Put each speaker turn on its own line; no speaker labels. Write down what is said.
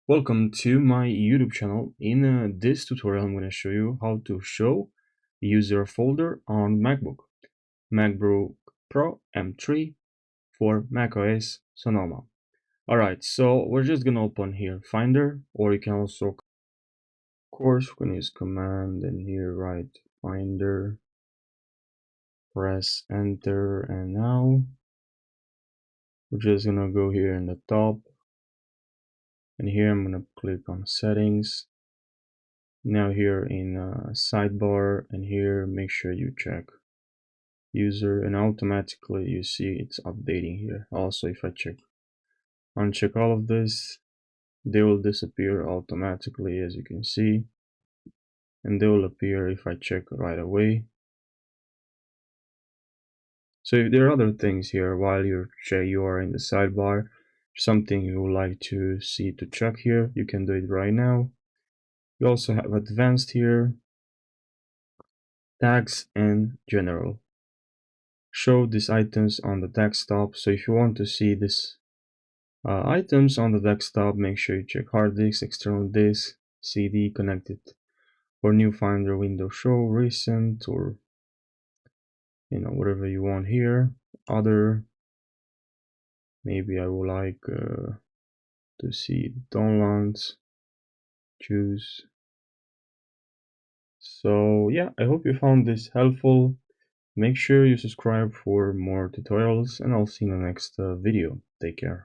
Welcome to my YouTube channel. In this tutorial, I'm going to show you how to show user folder on MacBook Pro M3 for macOS Sonoma. Alright, so we're just going to open here Finder, or you can also, of course, we're going to use Command and here write Finder, press Enter, and now we're just going to go here in the top, and here I'm going to click on Settings. Now here in sidebar, and here make sure you check user, and automatically you see it's updating here. Also, if I uncheck all of this, they will disappear automatically, as you can see, and they will appear if I check right away. So if there are other things here while you are in the sidebar, something you would like to see to check here, you can do it right now. You also have advanced here, tags, and general. Show these items on the desktop. So if you want to see this items on the desktop, make sure you check hard disk, external disk, CD connected, or new Finder window show recent, or whatever you want here. Other, maybe I would like to see downloads, choose. So yeah, I hope you found this helpful. Make sure you subscribe for more tutorials, and I'll see you in the next video. Take care.